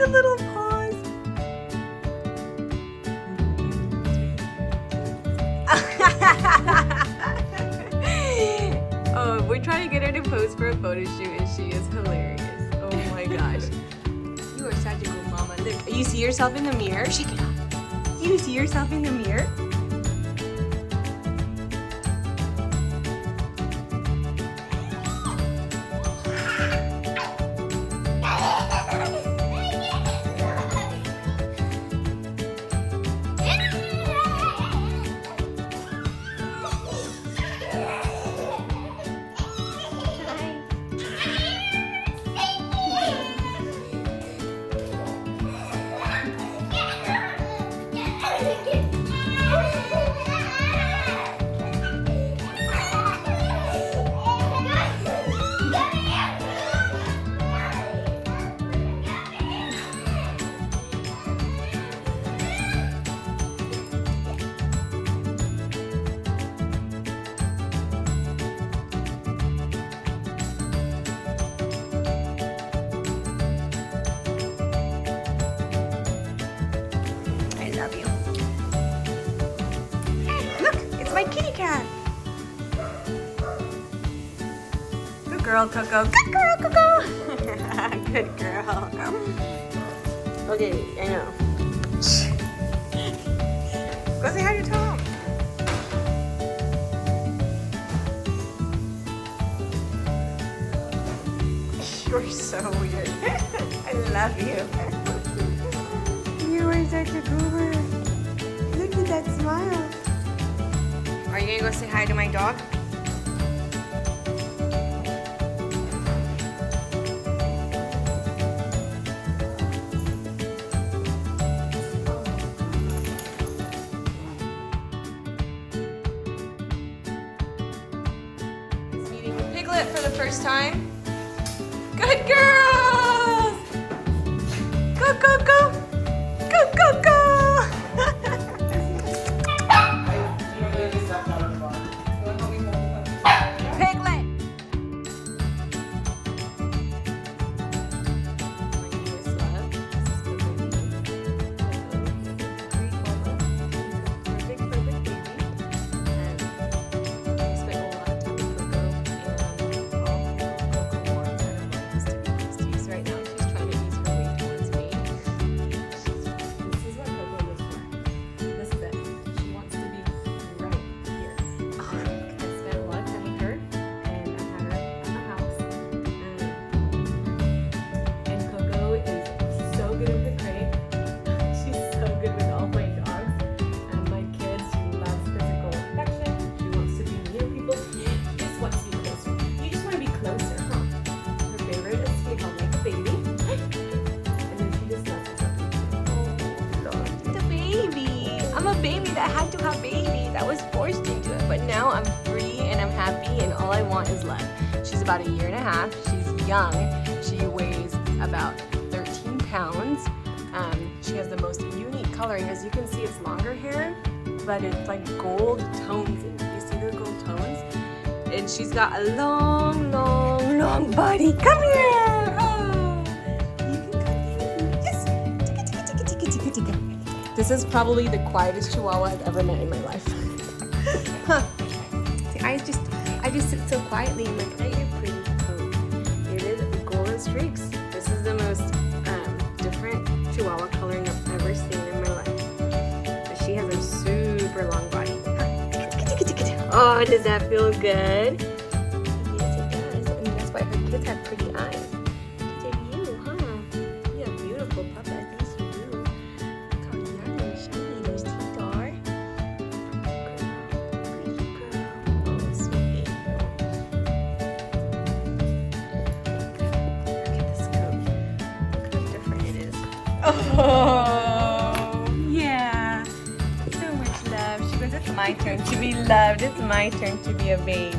her little paws. Oh, we're trying to get her to pose for a photo shoot and she is hilarious. Oh my gosh. You are such a good mama. Look, you see yourself in the mirror? Shake it off. You see yourself in the mirror? My kitty cat. Good girl, Coco. Good girl, Coco. Good girl. Okay, I know. Go say hi to Tom. You're so weird. I love you. You are such a goober. Look at that smile. Are you gonna go say hi to my dog? He's meeting with Piglet for the first time. Good girls! Go, go, go! Go, go, go! Baby that had to have baby, that was forced into it, but now I'm free and I'm happy and all I want is love. She's about 1.5 years, she's young, she weighs about 13 pounds, she has the most unique coloring. As you can see, it's longer hair, but it's like gold tones in it. You see the gold tones? And she's got a long, long, long body. Come here! Oh, you can come here. Yes! Tika. This is probably the quietest Chihuahua I've ever met in my life. Huh. See, I just sit so quietly and like, I get pretty coat. It is golden streaks. This is the most different Chihuahua coloring I've ever seen in my life. But she has a super long body. Oh, does that feel good? Yes, it does. And that's why her kids have pretty eyes. Did you, huh? You have beautiful puppets. Yes, you do. Look how young and shiny those teeth are. Pretty girl. Oh, sweet angel. Look at this coat. Look how different it is. Oh, yeah. So much love. She goes, it's my turn to be loved. It's my turn to be a baby.